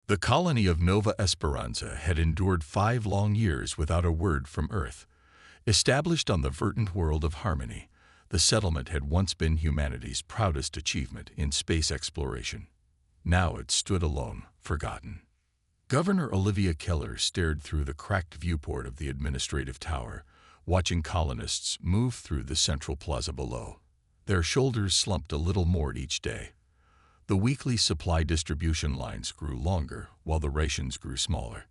The colony of Nova Esperanza had endured 5 long years without a word from Earth. Established on the verdant world of Harmony, the settlement had once been humanity's proudest achievement in space exploration. Now it stood alone, forgotten. Governor Olivia Keller stared through the cracked viewport of the administrative tower, watching colonists move through the central plaza below. Their shoulders slumped a little more each day. The weekly supply distribution lines grew longer while the rations grew smaller.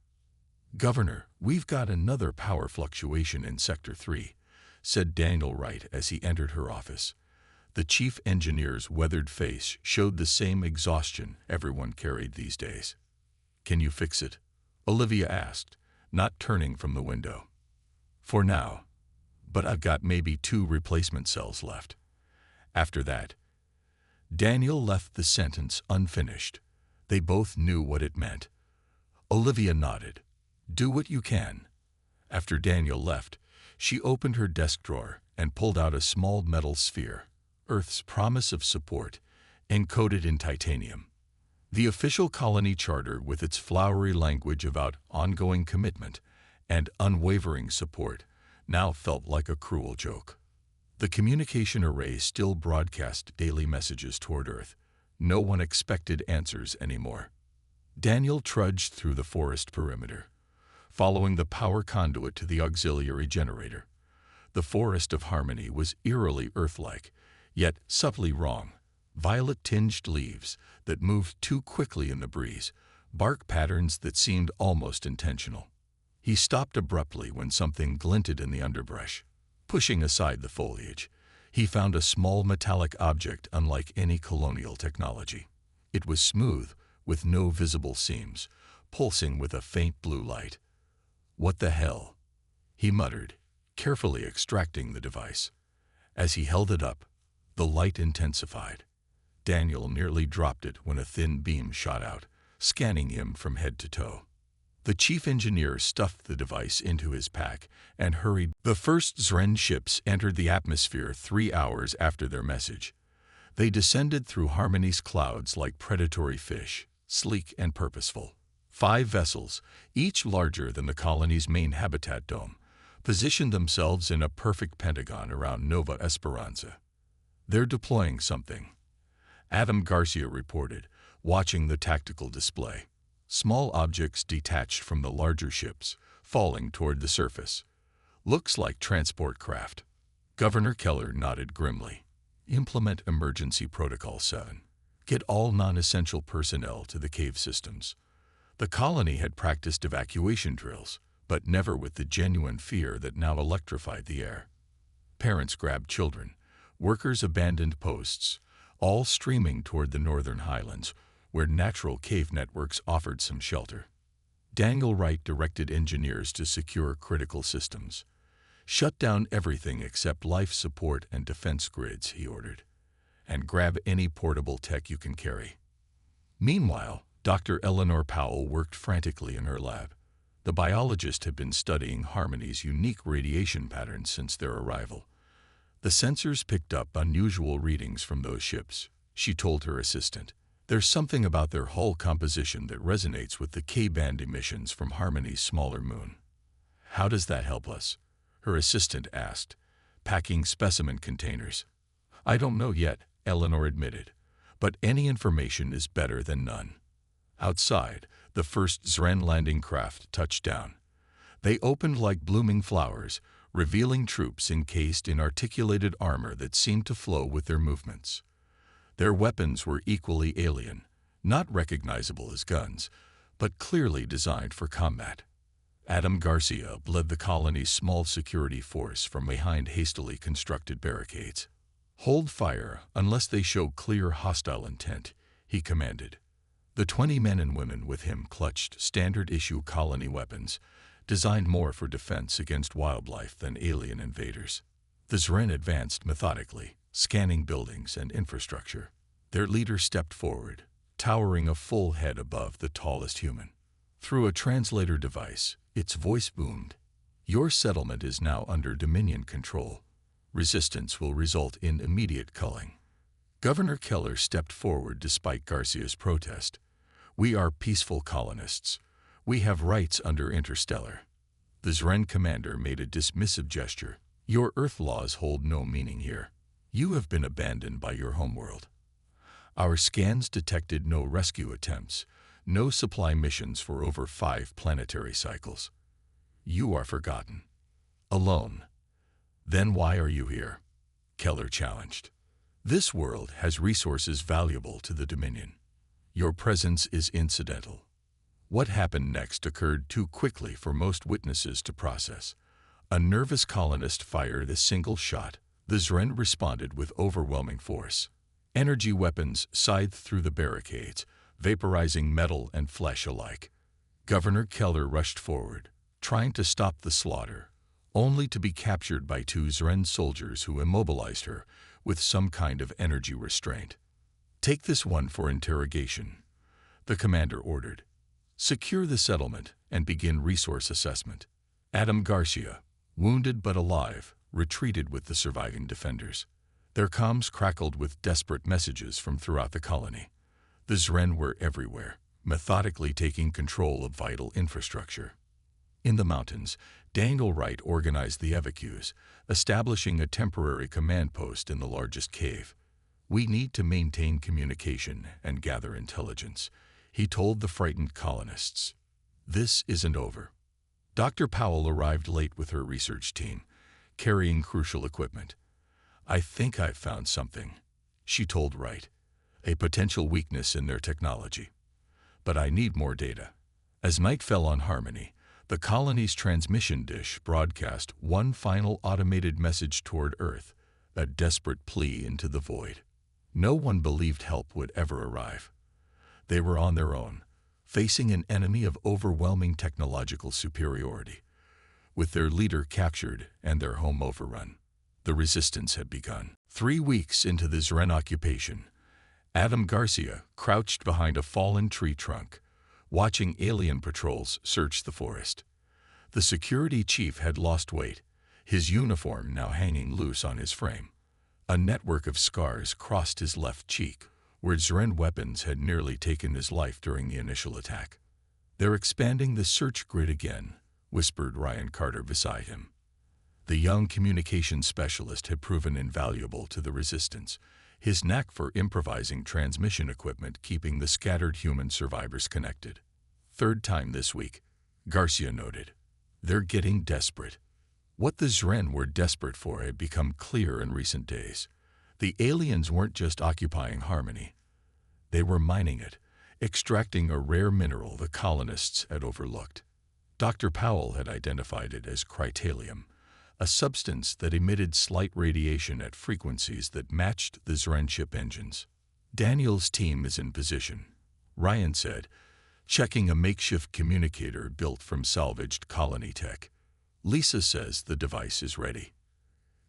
"Governor, we've got another power fluctuation in Sector 3, said Daniel Wright as he entered her office. The chief engineer's weathered face showed the same exhaustion everyone carried these days. "Can you fix it?" Olivia asked, not turning from the window. "For now, but I've got maybe 2 replacement cells left. After that." Daniel left the sentence unfinished. They both knew what it meant. Olivia nodded. "Do what you can." After Daniel left, she opened her desk drawer and pulled out a small metal sphere, Earth's promise of support, encoded in titanium. The official colony charter, with its flowery language about ongoing commitment and unwavering support, now felt like a cruel joke. The communication array still broadcast daily messages toward Earth. No one expected answers anymore. Daniel trudged through the forest perimeter, following the power conduit to the auxiliary generator. The forest of Harmony was eerily Earth-like, yet subtly wrong. Violet-tinged leaves that moved too quickly in the breeze, bark patterns that seemed almost intentional. He stopped abruptly when something glinted in the underbrush. Pushing aside the foliage, he found a small metallic object unlike any colonial technology. It was smooth, with no visible seams, pulsing with a faint blue light. "What the hell?" he muttered, carefully extracting the device. As he held it up, the light intensified. Daniel nearly dropped it when a thin beam shot out, scanning him from head to toe. The chief engineer stuffed the device into his pack and hurried. The first Zren ships entered the atmosphere 3 hours after their message. They descended through Harmony's clouds like predatory fish, sleek and purposeful. 5 vessels, each larger than the colony's main habitat dome, positioned themselves in a perfect pentagon around Nova Esperanza. "They're deploying something," Adam Garcia reported, watching the tactical display. Small objects detached from the larger ships, falling toward the surface. "Looks like transport craft." Governor Keller nodded grimly. "Implement Emergency Protocol 7. Get all non-essential personnel to the cave systems." The colony had practiced evacuation drills, but never with the genuine fear that now electrified the air. Parents grabbed children, workers abandoned posts, all streaming toward the northern highlands, where natural cave networks offered some shelter. Daniel Wright directed engineers to secure critical systems. "Shut down everything except life support and defense grids," he ordered, "and grab any portable tech you can carry." Meanwhile, Dr. Eleanor Powell worked frantically in her lab. The biologist had been studying Harmony's unique radiation patterns since their arrival. The sensors picked up unusual readings from those ships, she told her assistant. "There's something about their hull composition that resonates with the K-band emissions from Harmony's smaller moon." "How does that help us?" her assistant asked, packing specimen containers. "I don't know yet," Eleanor admitted, "but any information is better than none." Outside, the first Zren landing craft touched down. They opened like blooming flowers, revealing troops encased in articulated armor that seemed to flow with their movements. Their weapons were equally alien, not recognizable as guns, but clearly designed for combat. Adam Garcia led the colony's small security force from behind hastily constructed barricades. "Hold fire unless they show clear hostile intent," he commanded. The 20 men and women with him clutched standard-issue colony weapons, designed more for defense against wildlife than alien invaders. The Zren advanced methodically, scanning buildings and infrastructure. Their leader stepped forward, towering a full head above the tallest human. Through a translator device, its voice boomed. "Your settlement is now under Dominion control. Resistance will result in immediate culling." Governor Keller stepped forward despite Garcia's protest. We are peaceful colonists. We have rights under Interstellar. The Zren commander made a dismissive gesture. Your Earth laws hold no meaning here. You have been abandoned by your homeworld. Our scans detected no rescue attempts, no supply missions for over 5 planetary cycles. You are forgotten. Alone. Then why are you here? Keller challenged. This world has resources valuable to the Dominion. Your presence is incidental. What happened next occurred too quickly for most witnesses to process. A nervous colonist fired a single shot. The Zren responded with overwhelming force. Energy weapons scythed through the barricades, vaporizing metal and flesh alike. Governor Keller rushed forward, trying to stop the slaughter, only to be captured by 2 Zren soldiers who immobilized her with some kind of energy restraint. Take this one for interrogation, the commander ordered. Secure the settlement and begin resource assessment. Adam Garcia, wounded but alive, retreated with the surviving defenders. Their comms crackled with desperate messages from throughout the colony. The Zren were everywhere, methodically taking control of vital infrastructure. In the mountains, Daniel Wright organized the evacuees, establishing a temporary command post in the largest cave. We need to maintain communication and gather intelligence, he told the frightened colonists. This isn't over. Dr. Powell arrived late with her research team, carrying crucial equipment. I think I've found something, she told Wright, a potential weakness in their technology. But I need more data. As night fell on Harmony, the colony's transmission dish broadcast one final automated message toward Earth, a desperate plea into the void. No one believed help would ever arrive. They were on their own, facing an enemy of overwhelming technological superiority. With their leader captured and their home overrun, the resistance had begun. 3 weeks into the Zren occupation, Adam Garcia crouched behind a fallen tree trunk, watching alien patrols search the forest. The security chief had lost weight, his uniform now hanging loose on his frame. A network of scars crossed his left cheek, where Zren weapons had nearly taken his life during the initial attack. They're expanding the search grid again, whispered Ryan Carter beside him. The young communications specialist had proven invaluable to the resistance, his knack for improvising transmission equipment keeping the scattered human survivors connected. 3rd time this week, Garcia noted. They're getting desperate. What the Zren were desperate for had become clear in recent days. The aliens weren't just occupying Harmony. They were mining it, extracting a rare mineral the colonists had overlooked. Dr. Powell had identified it as cryptalium, a substance that emitted slight radiation at frequencies that matched the Zren ship engines. Daniel's team is in position, Ryan said, checking a makeshift communicator built from salvaged colony tech. Lisa says the device is ready.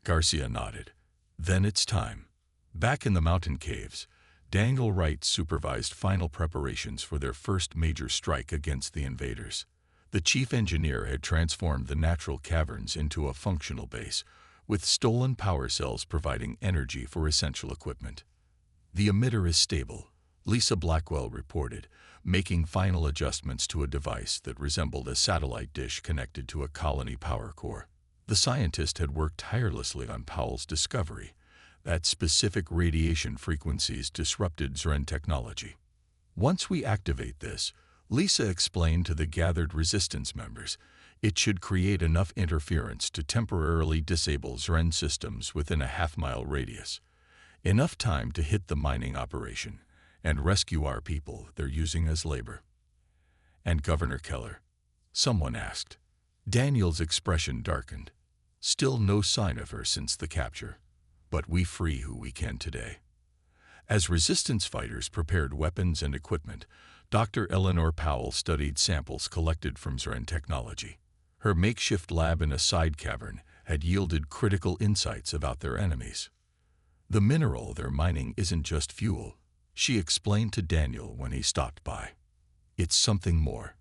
Garcia nodded. Then it's time. Back in the mountain caves, Daniel Wright supervised final preparations for their first major strike against the invaders. The chief engineer had transformed the natural caverns into a functional base, with stolen power cells providing energy for essential equipment. The emitter is stable, Lisa Blackwell reported, making final adjustments to a device that resembled a satellite dish connected to a colony power core. The scientist had worked tirelessly on Powell's discovery that specific radiation frequencies disrupted Zren technology. Once we activate this, Lisa explained to the gathered resistance members, it should create enough interference to temporarily disable Zren systems within a half-mile radius. Enough time to hit the mining operation and rescue our people they're using as labor. And Governor Keller? Someone asked. Daniel's expression darkened. Still no sign of her since the capture. But we free who we can today. As resistance fighters prepared weapons and equipment, Dr. Eleanor Powell studied samples collected from Zren technology. Her makeshift lab in a side cavern had yielded critical insights about their enemies. The mineral they're mining isn't just fuel, she explained to Daniel when he stopped by. It's something more.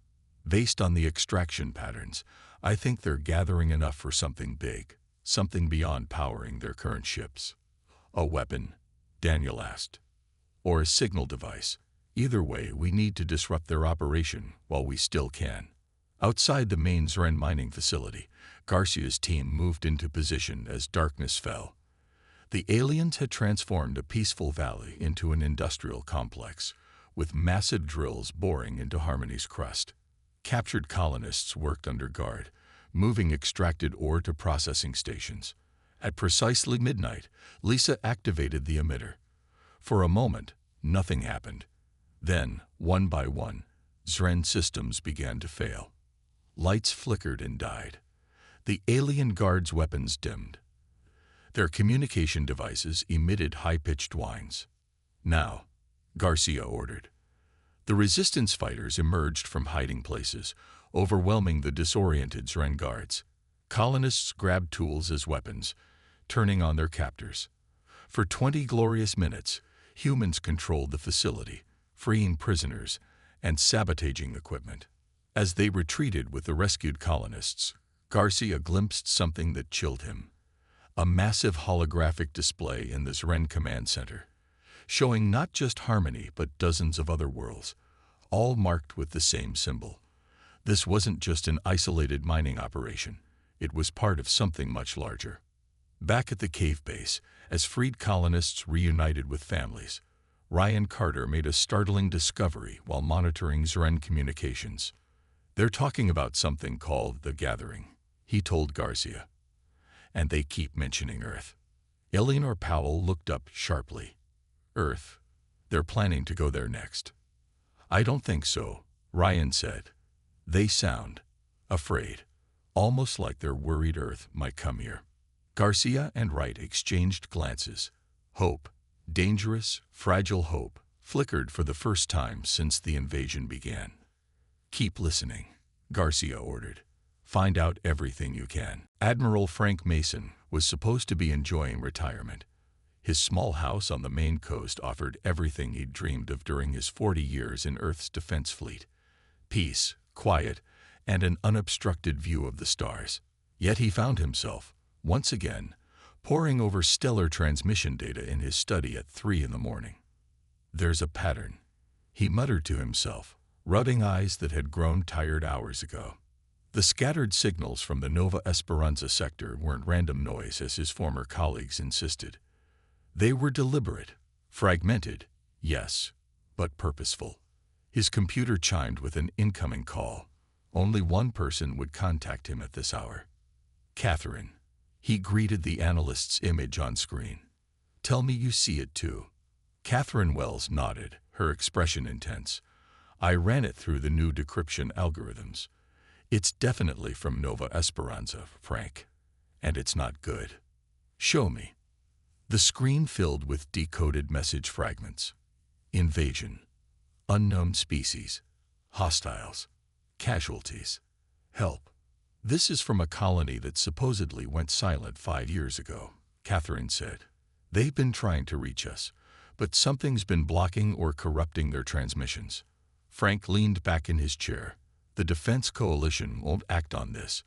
Based on the extraction patterns, I think they're gathering enough for something big, something beyond powering their current ships. A weapon? Daniel asked. Or a signal device? Either way, we need to disrupt their operation while we still can. Outside the main Zren mining facility, Garcia's team moved into position as darkness fell. The aliens had transformed a peaceful valley into an industrial complex, with massive drills boring into Harmony's crust. Captured colonists worked under guard, moving extracted ore to processing stations. At precisely midnight, Lisa activated the emitter. For a moment, nothing happened. Then, one by one, Zren systems began to fail. Lights flickered and died. The alien guards' weapons dimmed. Their communication devices emitted high-pitched whines. "Now," Garcia ordered. The resistance fighters emerged from hiding places, overwhelming the disoriented Zren guards. Colonists grabbed tools as weapons, turning on their captors. For 20 glorious minutes, humans controlled the facility, freeing prisoners and sabotaging equipment. As they retreated with the rescued colonists, Garcia glimpsed something that chilled him. A massive holographic display in the Zren command center, showing not just Harmony but dozens of other worlds, all marked with the same symbol. This wasn't just an isolated mining operation. It was part of something much larger. Back at the cave base, as freed colonists reunited with families, Ryan Carter made a startling discovery while monitoring Zren communications. "They're talking about something called the Gathering," he told Garcia. "And they keep mentioning Earth." Eleanor Powell looked up sharply. "Earth? They're planning to go there next." "I don't think so," Ryan said. "They sound afraid, almost like they're worried Earth might come here." Garcia and Wright exchanged glances. Hope, dangerous, fragile hope, flickered for the first time since the invasion began. "Keep listening," Garcia ordered. "Find out everything you can." Admiral Frank Mason was supposed to be enjoying retirement. His small house on the Maine coast offered everything he'd dreamed of during his 40 years in Earth's defense fleet: peace, quiet, and an unobstructed view of the stars. Yet he found himself, once again, poring over stellar transmission data in his study at 3 in the morning. "There's a pattern," he muttered to himself, rubbing eyes that had grown tired hours ago. The scattered signals from the Nova Esperanza sector weren't random noise, as his former colleagues insisted. They were deliberate, fragmented, yes, but purposeful. His computer chimed with an incoming call. Only one person would contact him at this hour. "Catherine." He greeted the analyst's image on screen. "Tell me you see it too." Catherine Wells nodded, her expression intense. "I ran it through the new decryption algorithms. It's definitely from Nova Esperanza, Frank. And it's not good." "Show me." The screen filled with decoded message fragments. Invasion. Unknown species. Hostiles. Casualties. Help. "This is from a colony that supposedly went silent 5 years ago," Catherine said. "They've been trying to reach us, but something's been blocking or corrupting their transmissions." Frank leaned back in his chair. "The Defense Coalition won't act on this.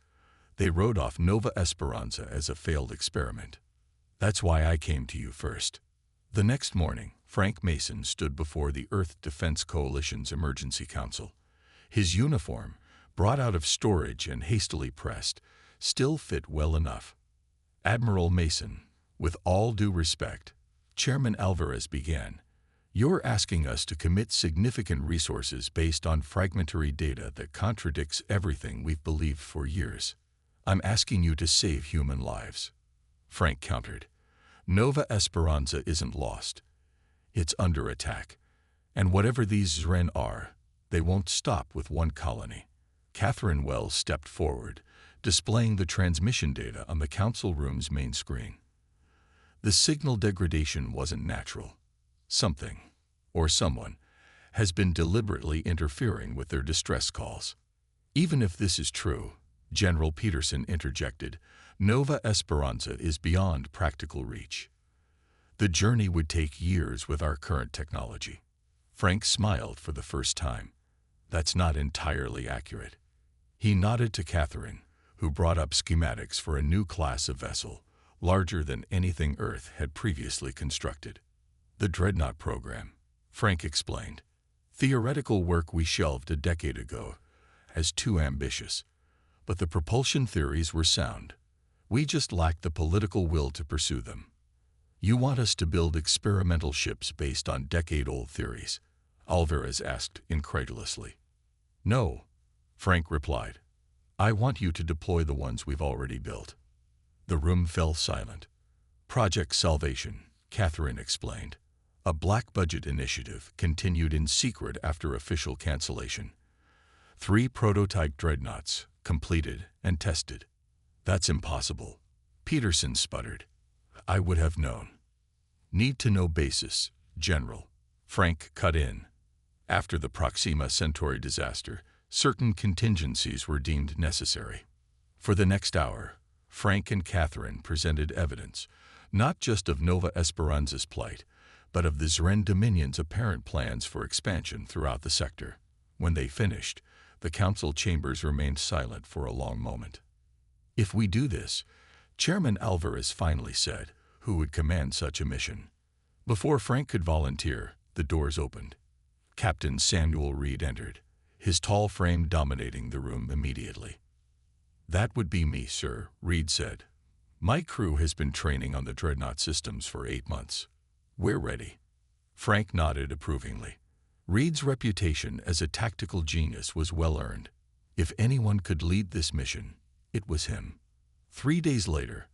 They wrote off Nova Esperanza as a failed experiment. That's why I came to you first." The next morning, Frank Mason stood before the Earth Defense Coalition's Emergency Council. His uniform, brought out of storage and hastily pressed, still fit well enough. "Admiral Mason, with all due respect," Chairman Alvarez began, "you're asking us to commit significant resources based on fragmentary data that contradicts everything we've believed for years. I'm asking you to save human lives." Frank countered. "Nova Esperanza isn't lost. It's under attack. And whatever these Zren are, they won't stop with one colony." Catherine Wells stepped forward, displaying the transmission data on the council room's main screen. The signal degradation wasn't natural. Something, or someone, has been deliberately interfering with their distress calls. "Even if this is true," General Peterson interjected, "Nova Esperanza is beyond practical reach. The journey would take years with our current technology." Frank smiled for the first time. "That's not entirely accurate." He nodded to Catherine, who brought up schematics for a new class of vessel, larger than anything Earth had previously constructed. "The Dreadnought program," Frank explained. Theoretical work we shelved a decade ago as too ambitious, but the propulsion theories were sound. We just lacked the political will to pursue them. You want us to build experimental ships based on decade-old theories? Alvarez asked incredulously. No, Frank replied. I want you to deploy the ones we've already built. The room fell silent. Project Salvation, Catherine explained. A black-budget initiative continued in secret after official cancellation. 3 prototype dreadnoughts, completed and tested. That's impossible, Peterson sputtered. I would have known. Need to know basis, General. Frank cut in. After the Proxima Centauri disaster, certain contingencies were deemed necessary. For the next hour, Frank and Catherine presented evidence, not just of Nova Esperanza's plight, but of the Zren Dominion's apparent plans for expansion throughout the sector. When they finished, the council chambers remained silent for a long moment. If we do this, Chairman Alvarez finally said, who would command such a mission? Before Frank could volunteer, the doors opened. Captain Samuel Reed entered, his tall frame dominating the room immediately. That would be me, sir, Reed said. My crew has been training on the Dreadnought systems for 8 months. We're ready. Frank nodded approvingly. Reed's reputation as a tactical genius was well earned. If anyone could lead this mission, it was him. 3 days later,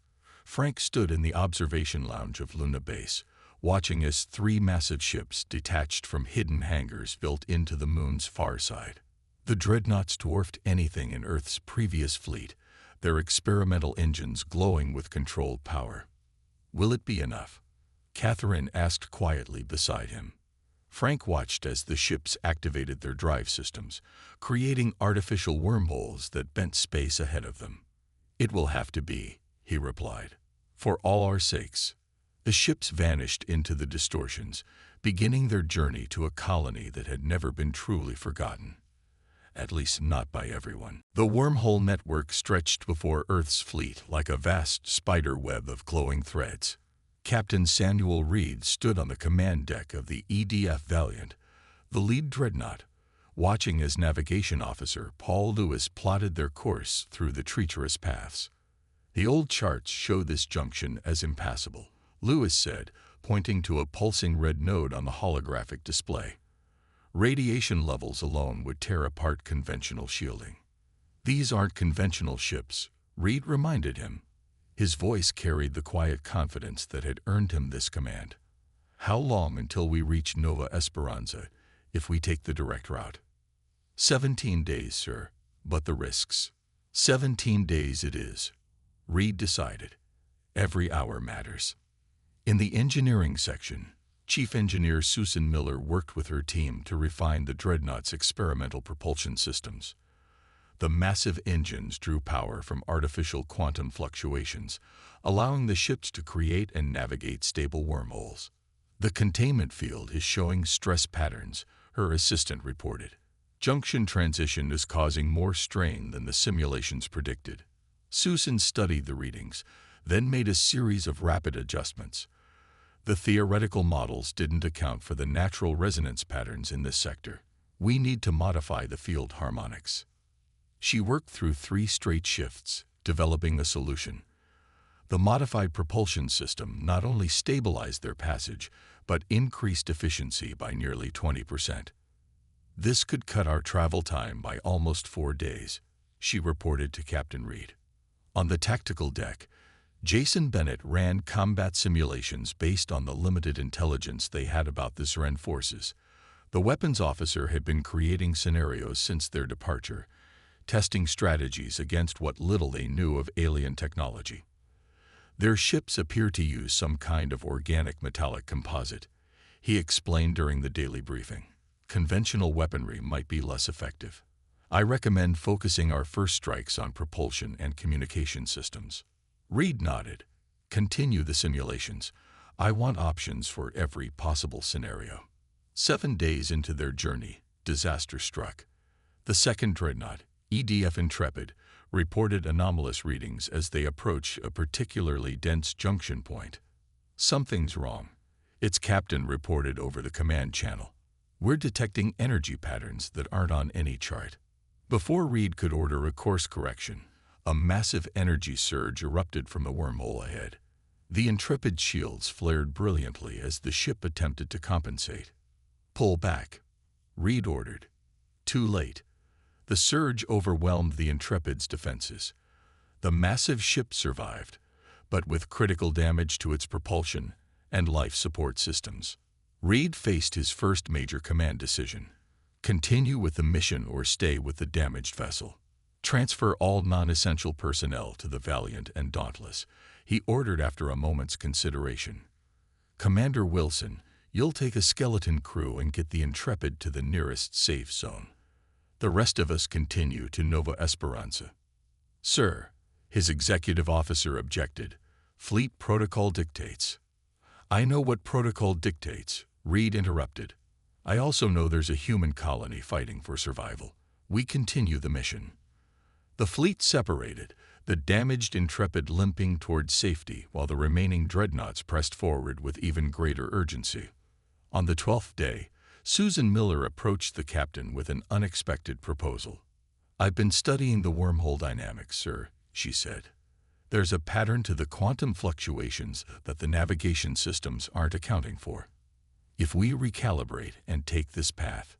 Frank stood in the observation lounge of Luna Base, watching as 3 massive ships detached from hidden hangars built into the moon's far side. The dreadnoughts dwarfed anything in Earth's previous fleet, their experimental engines glowing with controlled power. Will it be enough? Catherine asked quietly beside him. Frank watched as the ships activated their drive systems, creating artificial wormholes that bent space ahead of them. It will have to be, he replied. For all our sakes. The ships vanished into the distortions, beginning their journey to a colony that had never been truly forgotten. At least not by everyone. The wormhole network stretched before Earth's fleet like a vast spider web of glowing threads. Captain Samuel Reed stood on the command deck of the EDF Valiant, the lead dreadnought, watching as navigation officer Paul Lewis plotted their course through the treacherous paths. The old charts show this junction as impassable, Lewis said, pointing to a pulsing red node on the holographic display. Radiation levels alone would tear apart conventional shielding. These aren't conventional ships, Reed reminded him. His voice carried the quiet confidence that had earned him this command. How long until we reach Nova Esperanza, if we take the direct route? 17 days, sir, but the risks. 17 days it is, Reed decided. Every hour matters. In the engineering section, Chief Engineer Susan Miller worked with her team to refine the Dreadnought's experimental propulsion systems. The massive engines drew power from artificial quantum fluctuations, allowing the ships to create and navigate stable wormholes. The containment field is showing stress patterns, her assistant reported. Junction transition is causing more strain than the simulations predicted. Susan studied the readings, then made a series of rapid adjustments. The theoretical models didn't account for the natural resonance patterns in this sector. We need to modify the field harmonics. She worked through 3 straight shifts, developing a solution. The modified propulsion system not only stabilized their passage, but increased efficiency by nearly 20%. This could cut our travel time by almost 4 days, she reported to Captain Reed. On the tactical deck, Jason Bennett ran combat simulations based on the limited intelligence they had about the Zren forces. The weapons officer had been creating scenarios since their departure, testing strategies against what little they knew of alien technology. Their ships appear to use some kind of organic metallic composite, he explained during the daily briefing. Conventional weaponry might be less effective. I recommend focusing our first strikes on propulsion and communication systems. Reed nodded. Continue the simulations. I want options for every possible scenario. 7 days into their journey, disaster struck. The second dreadnought, EDF Intrepid, reported anomalous readings as they approached a particularly dense junction point. Something's wrong, its captain reported over the command channel. We're detecting energy patterns that aren't on any chart. Before Reed could order a course correction, a massive energy surge erupted from the wormhole ahead. The Intrepid's shields flared brilliantly as the ship attempted to compensate. "Pull back," Reed ordered. Too late. The surge overwhelmed the Intrepid's defenses. The massive ship survived, but with critical damage to its propulsion and life support systems. Reed faced his first major command decision: continue with the mission or stay with the damaged vessel. Transfer all non-essential personnel to the Valiant and Dauntless, he ordered after a moment's consideration. "Commander Wilson, you'll take a skeleton crew and get the Intrepid to the nearest safe zone. The rest of us continue to Nova Esperanza." "Sir," his executive officer objected, "fleet protocol dictates." "I know what protocol dictates," Reed interrupted. "I also know there's a human colony fighting for survival. We continue the mission." The fleet separated, the damaged Intrepid limping toward safety while the remaining dreadnoughts pressed forward with even greater urgency. On the 12th day, Susan Miller approached the captain with an unexpected proposal. "I've been studying the wormhole dynamics, sir," she said. "There's a pattern to the quantum fluctuations that the navigation systems aren't accounting for. If we recalibrate and take this path,"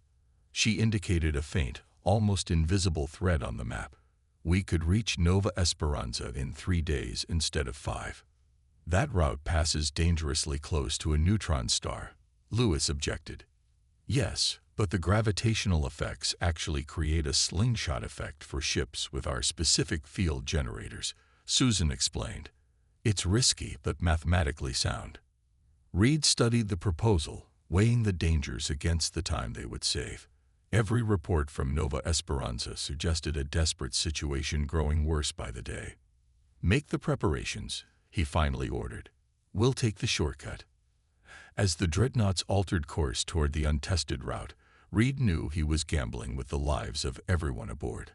she indicated a faint, almost invisible thread on the map, "we could reach Nova Esperanza in 3 days instead of 5. "That route passes dangerously close to a neutron star," Lewis objected. "Yes, but the gravitational effects actually create a slingshot effect for ships with our specific field generators," Susan explained. "It's risky but mathematically sound." Reed studied the proposal, weighing the dangers against the time they would save. Every report from Nova Esperanza suggested a desperate situation growing worse by the day. "Make the preparations," he finally ordered. "We'll take the shortcut." As the dreadnoughts altered course toward the untested route, Reed knew he was gambling with the lives of everyone aboard.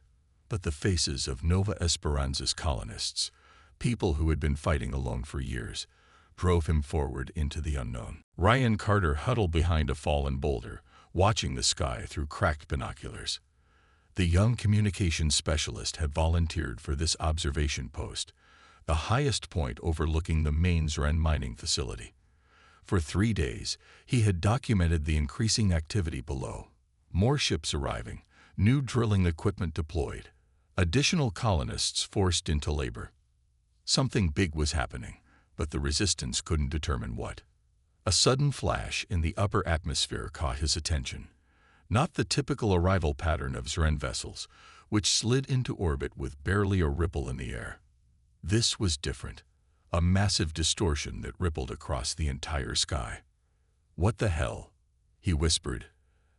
But the faces of Nova Esperanza's colonists, people who had been fighting alone for years, drove him forward into the unknown. Ryan Carter huddled behind a fallen boulder, watching the sky through cracked binoculars. The young communications specialist had volunteered for this observation post, the highest point overlooking the main Zren mining facility. For 3 days, he had documented the increasing activity below. More ships arriving, new drilling equipment deployed, additional colonists forced into labor. Something big was happening, but the resistance couldn't determine what. A sudden flash in the upper atmosphere caught his attention. Not the typical arrival pattern of Zren vessels, which slid into orbit with barely a ripple in the air. This was different. A massive distortion that rippled across the entire sky. "What the hell?" he whispered,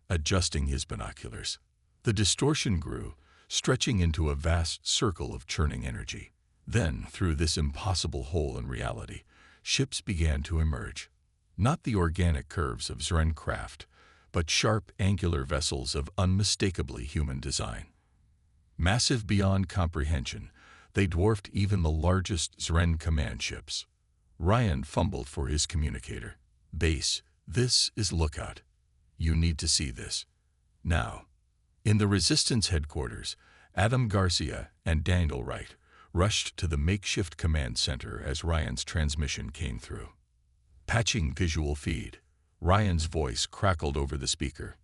adjusting his binoculars. The distortion grew, stretching into a vast circle of churning energy. Then, through this impossible hole in reality, ships began to emerge. Not the organic curves of Zren craft, but sharp, angular vessels of unmistakably human design. Massive beyond comprehension, they dwarfed even the largest Zren command ships. Ryan fumbled for his communicator. "Base, this is Lookout. You need to see this. Now." In the Resistance headquarters, Adam Garcia and Daniel Wright rushed to the makeshift command center as Ryan's transmission came through. Patching visual feed, Ryan's voice crackled over the speaker.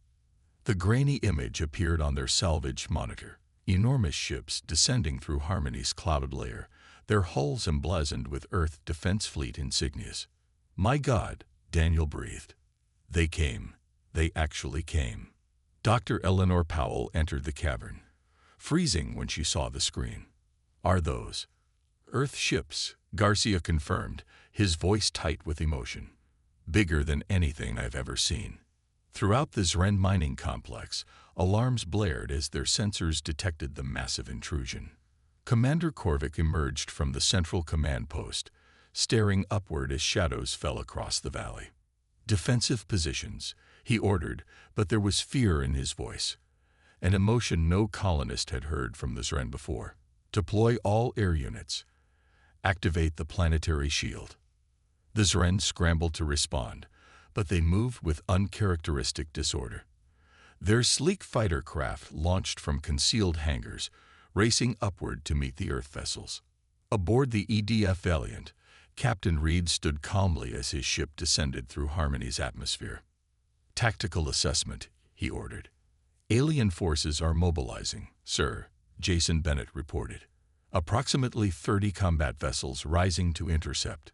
The grainy image appeared on their salvage monitor. Enormous ships descending through Harmony's cloud layer, their hulls emblazoned with Earth Defense Fleet insignias. "My God," Daniel breathed. "They came. They actually came." Dr. Eleanor Powell entered the cavern, freezing when she saw the screen. "Are those Earth ships?" Garcia confirmed, his voice tight with emotion. "Bigger than anything I've ever seen." Throughout the Zren mining complex, alarms blared as their sensors detected the massive intrusion. Commander Korvik emerged from the central command post, staring upward as shadows fell across the valley. "Defensive positions," he ordered, but there was fear in his voice, an emotion no colonist had heard from the Zren before. "Deploy all air units. Activate the planetary shield." The Zren scrambled to respond, but they moved with uncharacteristic disorder. Their sleek fighter craft launched from concealed hangars, racing upward to meet the Earth vessels. Aboard the EDF Valiant, Captain Reed stood calmly as his ship descended through Harmony's atmosphere. "Tactical assessment," he ordered. "Alien forces are mobilizing, sir," Jason Bennett reported. "Approximately 30 combat vessels rising to intercept.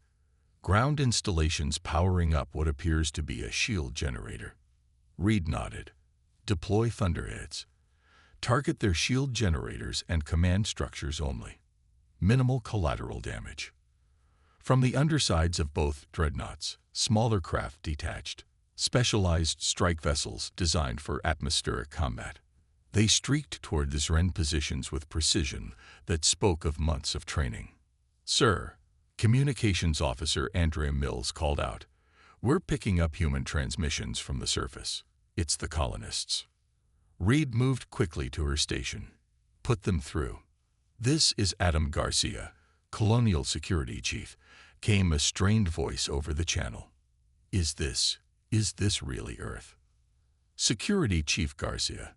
Ground installations powering up what appears to be a shield generator." Reed nodded. "Deploy Thunderheads. Target their shield generators and command structures only. Minimal collateral damage." From the undersides of both dreadnoughts, smaller craft detached, specialized strike vessels designed for atmospheric combat. They streaked toward the Zren positions with precision that spoke of months of training. "Sir," Communications Officer Andrea Mills called out, "we're picking up human transmissions from the surface. It's the colonists." Reed moved quickly to her station. "Put them through." "This is Adam Garcia, Colonial Security Chief," came a strained voice over the channel. Is this really Earth?" "Security Chief Garcia,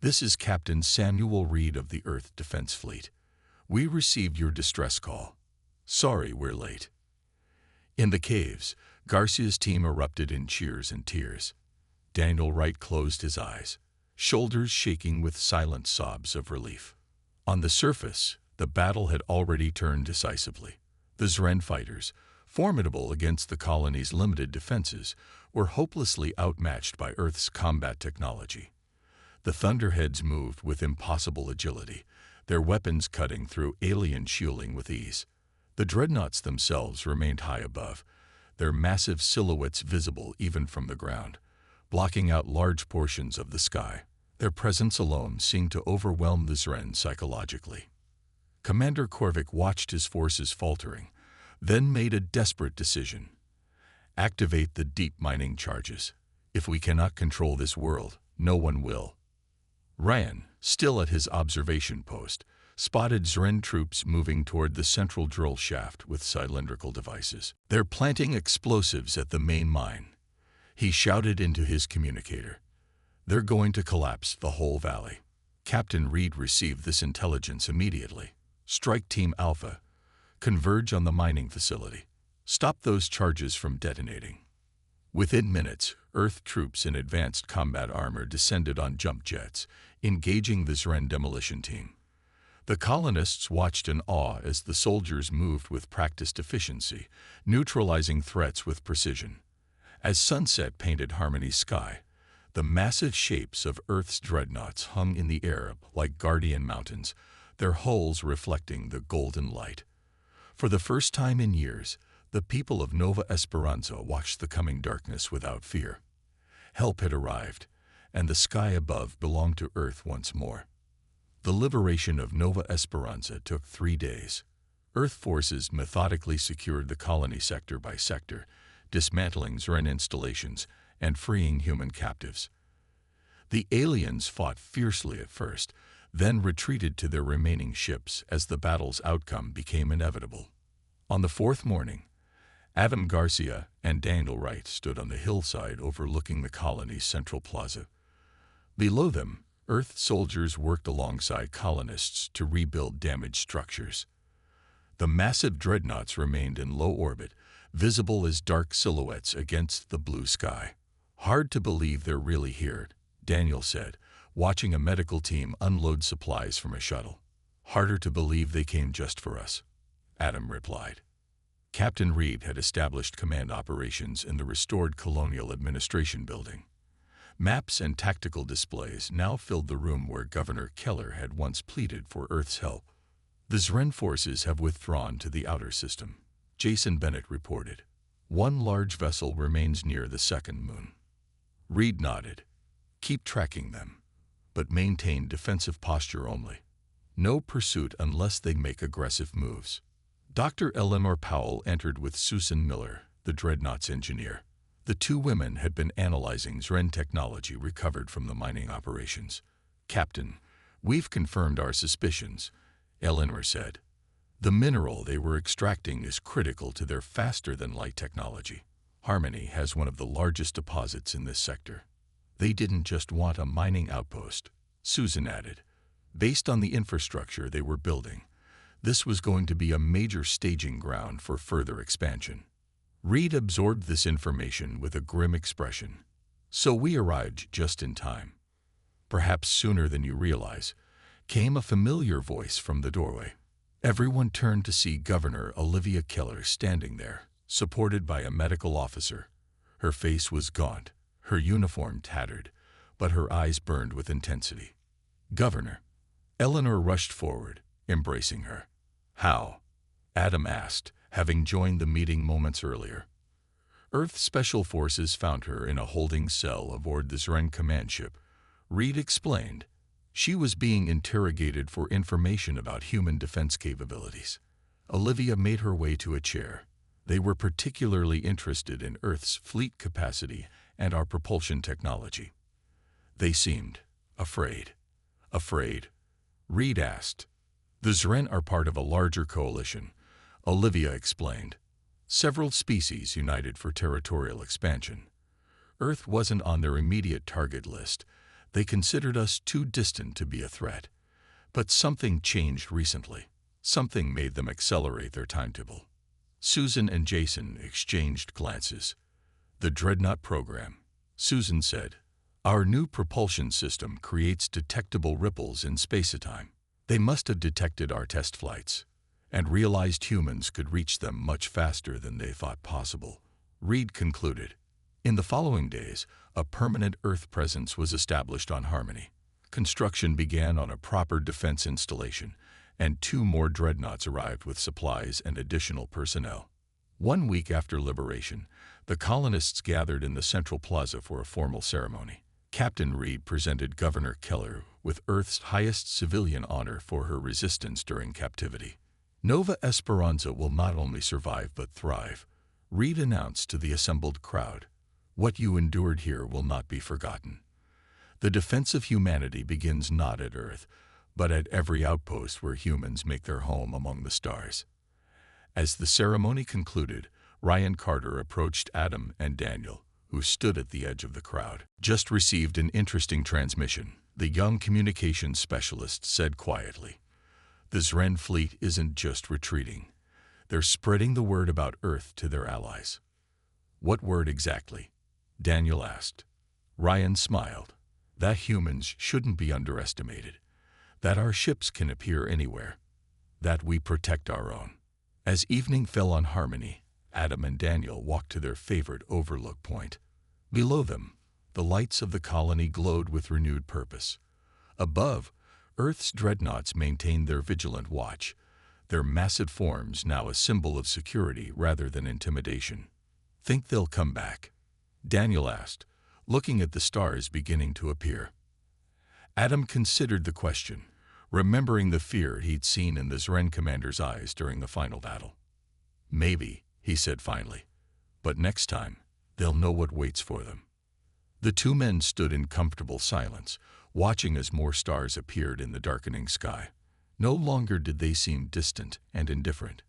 this is Captain Samuel Reed of the Earth Defense Fleet. We received your distress call. Sorry we're late." In the caves, Garcia's team erupted in cheers and tears. Daniel Wright closed his eyes, shoulders shaking with silent sobs of relief. On the surface, the battle had already turned decisively. The Zren fighters, formidable against the colony's limited defenses, were hopelessly outmatched by Earth's combat technology. The Thunderheads moved with impossible agility, their weapons cutting through alien shielding with ease. The dreadnoughts themselves remained high above, their massive silhouettes visible even from the ground, blocking out large portions of the sky. Their presence alone seemed to overwhelm the Zren psychologically. Commander Korvik watched his forces faltering, then made a desperate decision. "Activate the deep mining charges. If we cannot control this world, no one will." Ryan, still at his observation post, spotted Zren troops moving toward the central drill shaft with cylindrical devices. "They're planting explosives at the main mine," he shouted into his communicator. "They're going to collapse the whole valley." Captain Reed received this intelligence immediately. "Strike Team Alpha, converge on the mining facility. Stop those charges from detonating." Within minutes, Earth troops in advanced combat armor descended on jump jets, engaging the Zren demolition team. The colonists watched in awe as the soldiers moved with practiced efficiency, neutralizing threats with precision. As sunset painted Harmony's sky, the massive shapes of Earth's dreadnoughts hung in the air like guardian mountains, their hulls reflecting the golden light. For the first time in years, the people of Nova Esperanza watched the coming darkness without fear. Help had arrived, and the sky above belonged to Earth once more. The liberation of Nova Esperanza took 3 days. Earth forces methodically secured the colony sector by sector, dismantling Zren installations and freeing human captives. The aliens fought fiercely at first, then retreated to their remaining ships as the battle's outcome became inevitable. On the 4th morning, Adam Garcia and Daniel Wright stood on the hillside overlooking the colony's central plaza. Below them, Earth soldiers worked alongside colonists to rebuild damaged structures. The massive dreadnoughts remained in low orbit, visible as dark silhouettes against the blue sky. "Hard to believe they're really here," Daniel said, watching a medical team unload supplies from a shuttle. "Harder to believe they came just for us," Adam replied. Captain Reed had established command operations in the restored Colonial Administration building. Maps and tactical displays now filled the room where Governor Keller had once pleaded for Earth's help. "The Zren forces have withdrawn to the outer system," Jason Bennett reported. "One large vessel remains near the second moon." Reed nodded. "Keep tracking them, but maintain defensive posture only. No pursuit unless they make aggressive moves." Dr. Eleanor Powell entered with Susan Miller, the Dreadnoughts engineer. The two women had been analyzing Zren technology recovered from the mining operations. "Captain, we've confirmed our suspicions," Eleanor said. "The mineral they were extracting is critical to their faster-than-light technology. Harmony has one of the largest deposits in this sector." They didn't just want a mining outpost, Susan added. Based on the infrastructure they were building, this was going to be a major staging ground for further expansion. Reed absorbed this information with a grim expression. So we arrived just in time. Perhaps sooner than you realize, came a familiar voice from the doorway. Everyone turned to see Governor Olivia Keller standing there, supported by a medical officer. Her face was gaunt, her uniform tattered, but her eyes burned with intensity. Governor. Eleanor rushed forward, embracing her. How? Adam asked, having joined the meeting moments earlier. Earth Special Forces found her in a holding cell aboard the Zren command ship. Reed explained. She was being interrogated for information about human defense capabilities. Olivia made her way to a chair. They were particularly interested in Earth's fleet capacity and our propulsion technology. They seemed afraid. Afraid? Reed asked. The Zren are part of a larger coalition, Olivia explained. Several species united for territorial expansion. Earth wasn't on their immediate target list. They considered us too distant to be a threat. But something changed recently. Something made them accelerate their timetable. Susan and Jason exchanged glances. The Dreadnought program, Susan said. Our new propulsion system creates detectable ripples in space-time. They must have detected our test flights and realized humans could reach them much faster than they thought possible, Reed concluded. In the following days, a permanent Earth presence was established on Harmony. Construction began on a proper defense installation, and 2 more dreadnoughts arrived with supplies and additional personnel. 1 week after liberation, the colonists gathered in the central plaza for a formal ceremony. Captain Reed presented Governor Keller with Earth's highest civilian honor for her resistance during captivity. Nova Esperanza will not only survive but thrive, Reed announced to the assembled crowd. What you endured here will not be forgotten. The defense of humanity begins not at Earth, but at every outpost where humans make their home among the stars. As the ceremony concluded, Ryan Carter approached Adam and Daniel, who stood at the edge of the crowd. Just received an interesting transmission, the young communications specialist said quietly. The Zren fleet isn't just retreating. They're spreading the word about Earth to their allies. What word exactly? Daniel asked. Ryan smiled. That humans shouldn't be underestimated. That our ships can appear anywhere. That we protect our own. As evening fell on Harmony, Adam and Daniel walked to their favorite overlook point. Below them, the lights of the colony glowed with renewed purpose. Above, Earth's dreadnoughts maintained their vigilant watch, their massive forms now a symbol of security rather than intimidation. Think they'll come back? Daniel asked, looking at the stars beginning to appear. Adam considered the question, remembering the fear he'd seen in the Zren commander's eyes during the final battle. Maybe, he said finally, but next time, they'll know what waits for them. The 2 men stood in comfortable silence, watching as more stars appeared in the darkening sky. No longer did they seem distant and indifferent.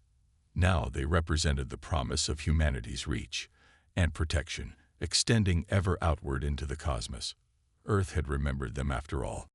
Now they represented the promise of humanity's reach and protection, extending ever outward into the cosmos. Earth had remembered them after all.